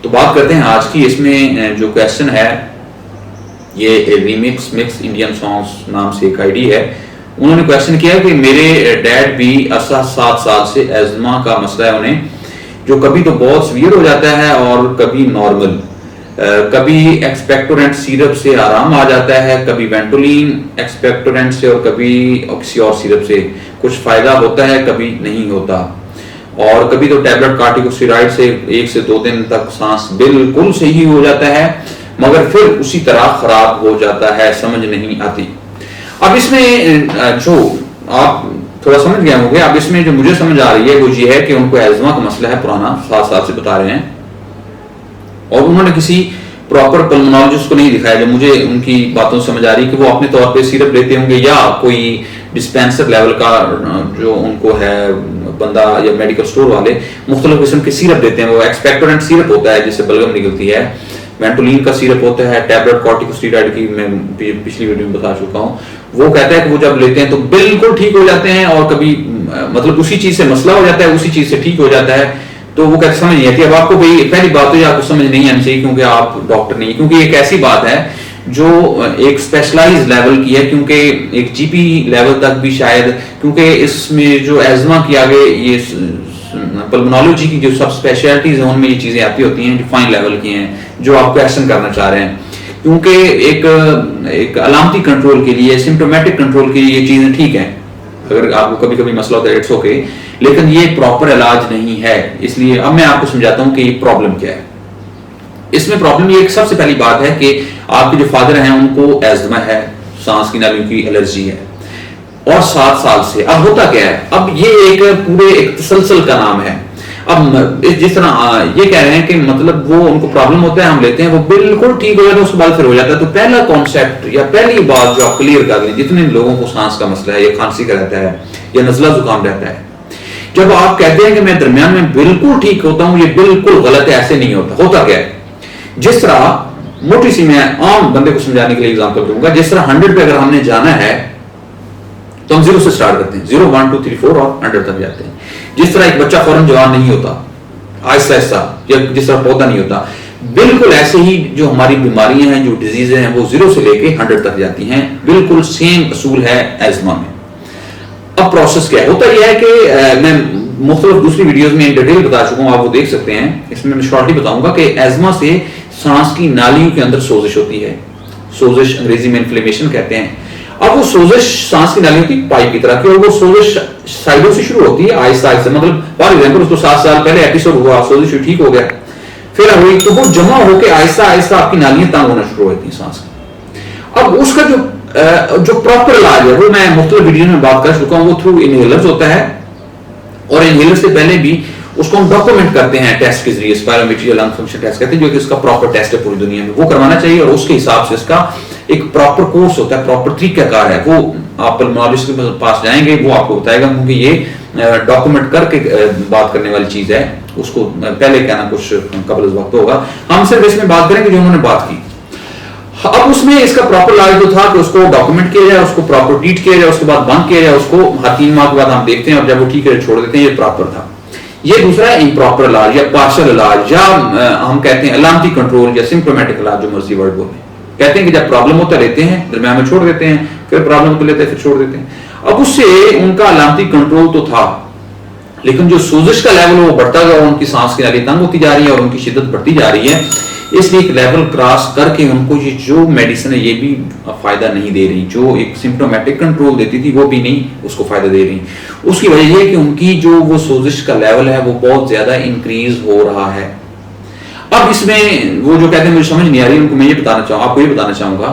तो बात करते हैं आज की। इसमें जो क्वेश्चन है, ये रिमिक्स मिक्स इंडियन सॉन्ग्स नाम से एक आईडी है। उन्होंने क्वेश्चन किया कि मेरे डैड भी 7 साल से एज़मा का मसला है उन्हें, जो कभी तो बहुत सीवियर हो जाता है और कभी नॉर्मल, कभी एक्सपेक्टोरेंट सिरप से आराम आ जाता है, कभी वेंटोलिन एक्सपेक्टोरेंट से और कभी किसी और सिरप से कुछ फायदा होता है, कभी नहीं होता, और कभी तो टैबलेट कार्टिकोस्टेरॉइड से 1 से 2 दिन तक सांस बिल्कुल सही हो जाता है, मगर फिर उसी तरह खराब हो जाता है, समझ नहीं आती। अब इसमें जो आप थोड़ा समझ गए होंगे, अब इसमें जो मुझे समझ आ रही है वो ये है कि उनको एज़मा का मसला है पुराना, 7 साल से बता रहे हैं, और उन्होंने किसी प्रॉपर पल्मोनोलॉजिस्ट को नहीं दिखाया। जो मुझे उनकी बातों से समझ आ रही है कि वो अपने तौर पे सिरप लेते होंगे या कोई डिस्पेंसर लेवल का जो उनको है बंदा या मेडिकल स्टोर वाले मुख्तलिफ किस्म के सिरप देते हैं। वो एक्सपेक्टोरेंट सिरप होता है जिससे बलगम निकलती है, वेंटोलिन का सिरप होता है, टैबलेट कॉर्टिकोस्टेरॉइड की मैं पिछली वीडियो में बता चुका हूँ। वो कहता है कि वो जब लेते हैं तो बिल्कुल ठीक हो जाते हैं, और कभी मतलब उसी चीज से मसला हो जाता है, उसी चीज से ठीक हो जाता है। तो वो कहते समझ नहीं आती। अब आपको भाई पहली बात तो आपको समझ नहीं आनी चाहिए क्योंकि आप डॉक्टर नहीं, क्योंकि एक ऐसी बात है जो एक स्पेशलाइज्ड लेवल की है, क्योंकि एक जीपी लेवल तक भी शायद, क्योंकि इसमें जो एज़मा की आगे ये पल्मोनोलॉजी की जो सब स्पेशलिटीज है उनमें ये चीजें आती होती हैं जो फाइन लेवल की हैं, जो आप क्वेश्चन करना चाह रहे हैं। क्योंकि एक अलामती कंट्रोल के लिए, सिम्टोमेटिक कंट्रोल के लिए ये चीजें ठीक है, अगर आपको कभी कभी मसला होता है इट्स ओके, लेकिन ये प्रॉपर इलाज नहीं है। इसलिए अब मैं आपको समझाता हूं कि ये प्रॉब्लम क्या है। इसमें प्रॉब्लम ये सबसे पहली बात है कि आपके जो फादर हैं उनको एज़मा है, सांस की नालियों की एलर्जी है, और 7 साल से। अब होता क्या है, अब ये एक पूरे एक तसलसल का नाम है। अब जिस तरह ये कह रहे हैं कि मतलब वो उनको प्रॉब्लम होता है, हम लेते हैं, वो बिल्कुल ठीक हो जाता है, उसके बाद फिर हो जाता है। तो पहला कॉन्सेप्ट या पहली बात जो आप क्लियर कर लें, जितने लोगों को सांस का मसला है या खांसी का रहता है या नजला जुकाम रहता है, जब आप कहते हैं कि मैं दरमियान में बिल्कुल ठीक होता हूं, ये बिल्कुल गलत है, ऐसे नहीं होता। होता क्या है, जिस तरह मोटी सी मैं आम बंदे को समझाने के लिए एग्जांपल दूंगा, जिस तरह 100 पे अगर हमने जाना है तो हम 0 से स्टार्ट करते हैं, 0 1 2 3 4 और 100 तक जाते हैं। जिस तरह एक बच्चा फौरन जवान नहीं होता, आहिस्ता आहिस्ता, या जिस तरह पौधा नहीं होता, बिल्कुल ऐसे ही जो हमारी बीमारियां हैं, जो डिजीजें हैं, वो 0 से लेके 100 तक जाती हैं। बिल्कुल सेम असूल है एज़मा में। अब प्रोसेस क्या होता यह है कि मैं मुख्तलिफ दूसरी वीडियोस में इन डिटेल बता चुका हूं, आप वो देख सकते हैं। इसमें मैं शॉर्टली बताऊंगा कि एज़मा से सांस की नालियों के अंदर सोजिश होती है, सोजिश अंग्रेजी में इन्फ्लेमेशन कहते हैं। अब वो सोजिश सांस की नालियों की पाइप की तरह की, और वो सोजिश साइडों से शुरू होती है आहिस्ता आहिस्ता। मतलब फॉर एग्जाम्पल उसको 7 साल पहले एपिसोड हुआ, सोजिश ठीक हो गया, फिर हुई, तो वो जमा होकर आहिस्ता आहिस्ता आपकी नालियां तंग होना शुरू होती हैं सांस की। अब उसका जो प्रॉपर इलाज है वो मैं मुख्तलिफ वीडियो में बात कर चुका हूं, वो थ्रू इनहेलर्स होता है, और इनहेलर से पहले भी उसको हम डॉक्यूमेंट करते हैं टेस्ट के जरिए, स्पायरोमेट्री लंग फंक्शन टेस्ट कहते हैं, जो कि इसका प्रॉपर टेस्ट है पूरी दुनिया में, वो करवाना चाहिए। और उसके हिसाब से इसका एक प्रॉपर कोर्स होता है, प्रॉपर तरीकाकार है, वो आप पल्मोनोलॉजिस्ट के पास जाएंगे, वो आपको बताएगा, क्योंकि ये डॉक्यूमेंट करके बात करने वाली चीज है। उसको पहले कहना कुछ कबल वक्त होगा, हम सिर्फ इसमें बात करेंगे जो उन्होंने बात की। अब उसमें इसका प्रॉपर इलाज जो था कि उसको डॉक्यूमेंट किया जाए, उसको प्रॉपर ट्रीट किया जाए, उसके बाद बंद किया जाए, उसको 3 माह के बाद हम देखते हैं, और जब वो ठीक है छोड़ देते हैं, ये प्रॉपर था। ये दूसरा है इम्प्रॉपर इलाज या पार्शियल इलाज, या हम कहते हैं अलामती कंट्रोल या सिम्प्टोमेटिक इलाज, जो मर्जी वर्ड बोले। कहते हैं कि जब प्रॉब्लम होता लेते हैं, दरमियान में छोड़ देते हैं, फिर प्रॉब्लम को लेते हैं, फिर छोड़ देते हैं। अब उससे उनका अलामती कंट्रोल तो था, लेकिन जो सोजिश का लेवल वो बढ़ता गया, उनकी सांस की नाली तंग होती जा रही है और उनकी शिद्दत बढ़ती जा रही है। इसलिए एक लेवल क्रॉस करके उनको ये जो मेडिसिन है ये भी फायदा नहीं दे रही, जो एक सिम्प्टोमेटिक कंट्रोल देती थी वो भी नहीं उसको फायदा दे रही। उसकी वजह यह है कि उनकी जो वो सोजिश का लेवल है वो बहुत ज्यादा इंक्रीज हो रहा है। अब इसमें वो जो कहते हैं मुझे समझ नहीं आ रही, उनको मैं आपको ये बताना चाहूंगा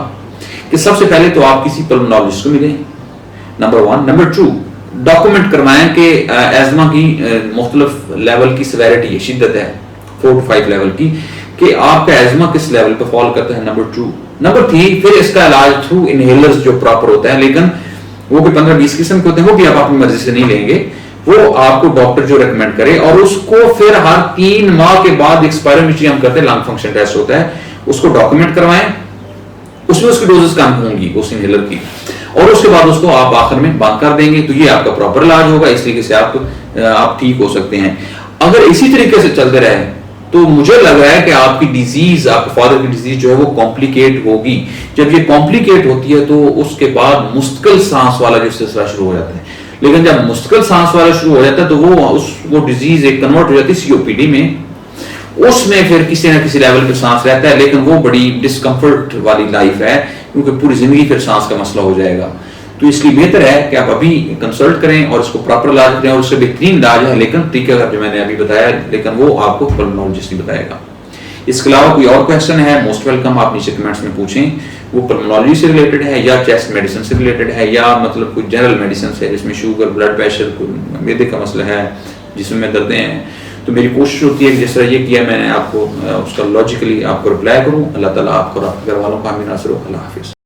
कि सबसे पहले तो आप किसी पल्मोनोलॉजिस्ट को मिलें, नंबर 1। नंबर 2, डॉक्यूमेंट करवाएं कि एज़मा की मुख्तलिफ लेवल की सिवियरिटी है, शिद्दत है 4 to 5 लेवल की, कि आपका एज़मा किस लेवल पे फॉल करता है। नंबर 2। नंबर 3, फिर इसका इलाज थ्रू इनहेलर्स जो प्रॉपर होता है, लेकिन वो भी 15-20 किस्म के होते हैं, वो भी आप अपनी मर्जी से नहीं लेंगे, वो आपको डॉक्टर जो रेकमेंड करे, और उसको फिर हर 3 माह के बाद एक्सपायरोमेट्री हम करते हैं, लंग फंक्शन टेस्ट होता है, उसको डॉक्यूमेंट करवाएं, उसमें उसकी डोजेस कम होंगी उस इनहेलर की, और उसके बाद उसको आप आखिर में बंद कर देंगे, तो ये आपका प्रॉपर इलाज होगा। इस तरीके से आप ठीक हो सकते हैं। अगर इसी तरीके से चलते रहे तो मुझे लग रहा है कि आपकी डिजीज, आपके फादर की डिजीज जो है वो कॉम्प्लिकेट होगी। जब ये कॉम्प्लिकेट होती है तो उसके बाद मुस्तकिल सांस वाला जो सिलसिला शुरू हो जाता है। लेकिन जब मुस्तकिल सांस वाला शुरू हो जाता है तो वो डिजीज एक कन्वर्ट हो जाती है सीओपीडी में। उसमें फिर किसी ना किसी लेवल पे सांस रहता है, लेकिन वो बड़ी डिस्कम्फर्ट वाली लाइफ है, क्योंकि पूरी जिंदगी फिर सांस का मसला हो जाएगा। तो इसलिए बेहतर है कि आप अभी कंसल्ट करें और इसको प्रॉपर इलाज करें, और उससे बेहतरीन इलाज है लेकिन तरीका जो मैंने अभी बताया, लेकिन वो आपको पल्मोनोलॉजिस्ट ही बताएगा। इसके अलावा कोई और क्वेश्चन है, मोस्ट वेलकम, आप नीचे कमेंट्स में पूछें। वो पल्मोनोलॉजी से रिलेटेड है या चेस्ट मेडिसिन से रिलेटेड है, या मतलब कोई जनरल मेडिसिन है जिसमें शुगर, ब्लड प्रेशर, मैदे का मसला है, जिसमें दर्दें हैं। तो मेरी कोशिश होती है कि जिस तरह ये किया मैंने आपको उसका लॉजिकली आपको रिप्लाई करूँ। अल्लाह ताला आपको और आपके घर वालों को आमीन नासिर हो। अल्लाह हाफिज़।